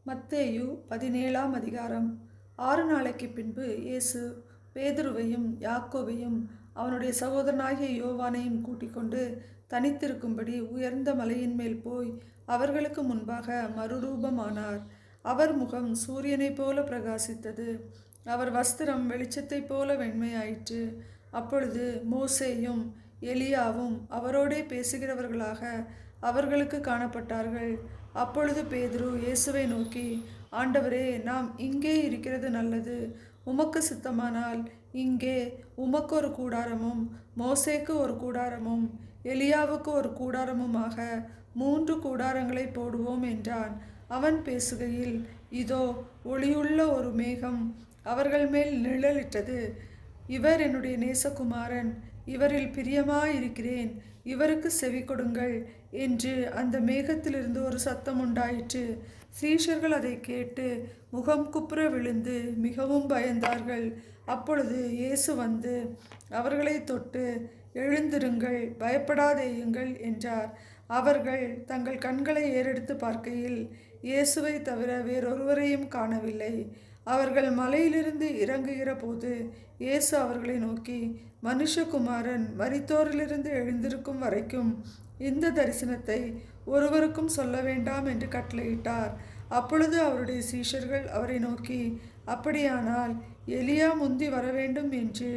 மத்தேயு 17ஆம் அதிகாரம். 6 நாளைக்கு பின்பு இயேசு பேதுருவையும் யாக்கோபையும் அவனுடைய சகோதரனாகிய யோவானையும் கூட்டிக்கொண்டு தனித்திருக்கும்படி உயர்ந்த மலையின் மேல் போய் அவர்களுக்கு முன்பாக மறுரூபமானார். அவர் முகம் சூரியனைப் போல பிரகாசித்தது. அவர் வஸ்திரம் வெளிச்சத்தைப் போல வெண்மையாயிற்று. அப்பொழுது மோசேயும் எலியாவும் அவரோடே பேசுகிறவர்களாக அவர்களுக்கு காணப்பட்டார்கள். அப்பொழுது பேதுரு இயேசுவை நோக்கி, ஆண்டவரே, நாம் இங்கே இருக்கிறது நல்லது. உமக்கு சித்தமானால் இங்கே உமக்கு ஒரு கூடாரமும் மோசேக்கு ஒரு கூடாரமும் எலியாவுக்கு ஒரு கூடாரமுமாக 3 கூடாரங்களை போடுவோம் என்றான். அவன் பேசுகையில், இதோ ஒளியுள்ள ஒரு மேகம் அவர்கள் மேல் நிழலிட்டது. இவர் என்னுடைய நேசகுமாரன், இவரில் பிரியமாயிருக்கிறேன், இவருக்கு செவி கொடுங்கள் என்று அந்த மேகத்திலிருந்து ஒரு சத்தம் உண்டாயிற்று. சீஷர்கள் அதை கேட்டு முகம் குப்புற விழுந்து மிகவும் பயந்தார்கள். அப்பொழுது இயேசு வந்து அவர்களை தொட்டு, எழுந்திருங்கள், பயப்படாதேயுங்கள் என்றார். அவர்கள் தங்கள் கண்களை ஏறெடுத்து பார்க்கையில் இயேசுவை தவிர வேறொருவரையும் காணவில்லை. அவர்கள் மலையிலிருந்து இறங்குகிற போது இயேசு அவர்களை நோக்கி, மனுஷகுமாரன் மரித்தோரிலிருந்து எழுந்திருக்கும் வரைக்கும் இந்த தரிசனத்தை ஒருவருக்கும் சொல்ல வேண்டாம் என்று கட்டளையிட்டார். அப்பொழுது அவருடைய சீஷர்கள் அவரை நோக்கி, அப்படியானால் எலியா முந்தி வரவேண்டும் என்று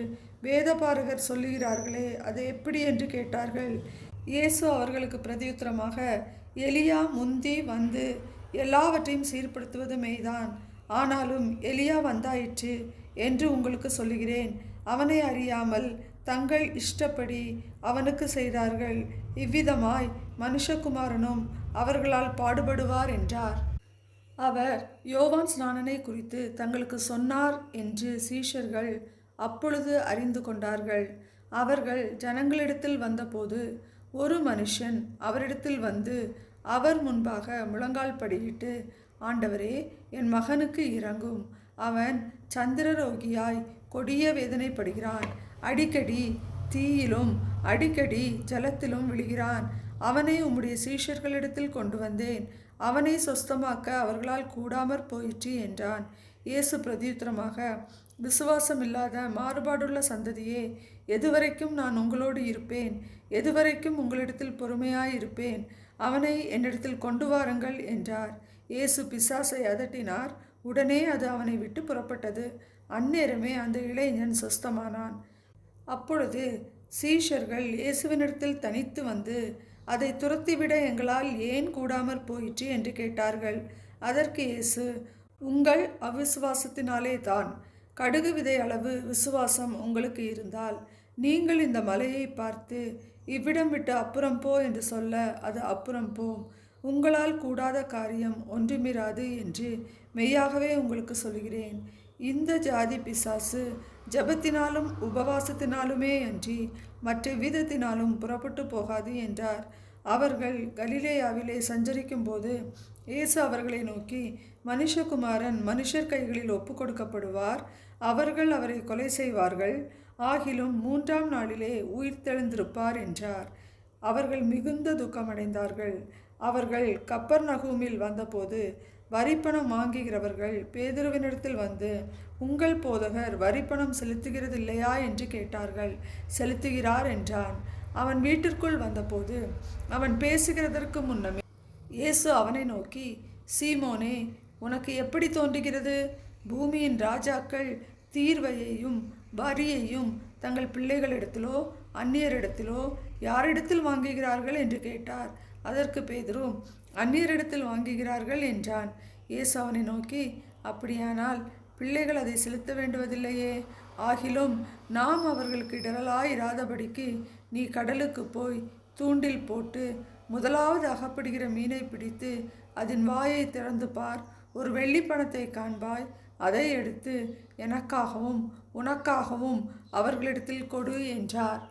வேதபாரகர் சொல்லுகிறார்களே, அது எப்படி என்று கேட்டார்கள். இயேசு அவர்களுக்கு பிரதியுத்தரமாக, எலியா முந்தி வந்து எல்லாவற்றையும் சீர்படுத்துவது மெய்தான். ஆனாலும் எலியா வந்தாயிற்று என்று உங்களுக்கு சொல்லுகிறேன். அவனை அறியாமல் தங்கள் இஷ்டப்படி அவனுக்கு செய்தார்கள். இவ்விதமாய் மனுஷகுமாரனும் அவர்களால் பாடுபடுவார் என்றார். அவர் யோவான் ஸ்நானனை குறித்து தங்களுக்கு சொன்னார் என்று சீஷர்கள் அப்பொழுது அறிந்து கொண்டார்கள். அவர்கள் ஜனங்களிடத்தில் வந்தபோது ஒரு மனுஷன் அவரிடத்தில் வந்து அவர் முன்பாக முழங்கால் படியிட்டு, ஆண்டவரே, என் மகனுக்கு இரங்கும். அவன் சந்திரரோகியாய் கொடிய வேதனைப்படுகிறான். அடிக்கடி தீயிலும் அடிக்கடி ஜலத்திலும் விழுகிறான். அவனை உம்முடைய சீஷர்களிடத்தில் கொண்டு வந்தேன். அவனை சொஸ்தமாக்க அவர்களால் கூடாமற் போயிற்று என்றான். இயேசு பிரதியுத்தரமாக, விசுவாசமில்லாத மாறுபாடுள்ள சந்ததியே, எதுவரைக்கும் நான் உங்களோடு இருப்பேன்? எதுவரைக்கும் உங்களிடத்தில் பொறுமையாயிருப்பேன்? அவனை என்னிடத்தில் கொண்டு வாருங்கள் என்றார். இயேசு பிசாசை அதட்டினார். உடனே அது அவனை விட்டு புறப்பட்டது. அந்நேரமே அந்த இளைஞன் சொஸ்தமானான். அப்பொழுது சீஷர்கள் இயேசுவினிடத்தில் தனித்து வந்து, அதை துரத்திவிட எங்களால் ஏன் கூடாமற் போயிற்று என்று கேட்டார்கள். அதற்கு இயேசு, உங்கள் அவிசுவாசத்தினாலே தான். கடுகு விதை அளவு விசுவாசம் உங்களுக்கு இருந்தால் நீங்கள் இந்த மலையை பார்த்து, இவ்விடம் விட்டு அப்புறம் போ என்று சொல்ல அது அப்புறம் போம். உங்களால் கூடாத காரியம் ஒன்றுமிராது என்று மெய்யாகவே உங்களுக்கு சொல்கிறேன். இந்த ஜாதி பிசாசு ஜபத்தினாலும் உபவாசத்தினாலுமே அன்றி மற்ற விதத்தினாலும் புறப்பட்டு போகாது என்றார். அவர்கள் கலிலேயாவிலே சஞ்சரிக்கும் போது இயேசு அவர்களை நோக்கி, மனுஷகுமாரன் மனுஷர் கைகளில் ஒப்பு கொடுக்கப்படுவார். அவர்கள் அவரை கொலை செய்வார்கள். ஆகிலும் 3ஆம் நாளிலே உயிர்த்தெழுந்திருப்பார் என்றார். அவர்கள் மிகுந்த துக்கமடைந்தார்கள். அவர்கள் கப்பர்நகூமில் வந்தபோது வரிப்பணம் வாங்குகிறவர்கள் பேதுருவினிடத்தில் வந்து, உங்கள் போதகர் வரிப்பணம் செலுத்துகிறதில்லையா என்று கேட்டார்கள். செலுத்துகிறார் என்றான். அவன் வீட்டிற்குள் வந்தபோது அவன் பேசுகிறதற்கு முன்னமே இயேசு அவனை நோக்கி, சீமோனே, உனக்கு எப்படி தோன்றுகிறது? பூமியின் ராஜாக்கள் தீர்வையையும் வரியையும் தங்கள் பிள்ளைகளிடத்திலோ அந்நியரிடத்திலோ யாரிடத்தில் வாங்குகிறார்கள் என்று கேட்டார். அதற்கு பேதுரு, அந்நியரிடத்தில் வாங்குகிறார்கள் என்றான். இயேசு அவனை நோக்கி, அப்படியானால் பிள்ளைகள் அதை செலுத்த வேண்டுவதில்லையே. ஆகிலும் நாம் அவர்களுக்கு இடரலாயிராதபடிக்கு நீ கடலுக்கு போய் தூண்டில் போட்டு முதலாவது அகப்படுகிற மீனை பிடித்து அதன் வாயை திறந்து பார். ஒரு வெள்ளி பணத்தை காண்பாய். அதை எடுத்து எனக்காகவும் உனக்காகவும் அவர்களிடத்தில் கொடு என்றார்.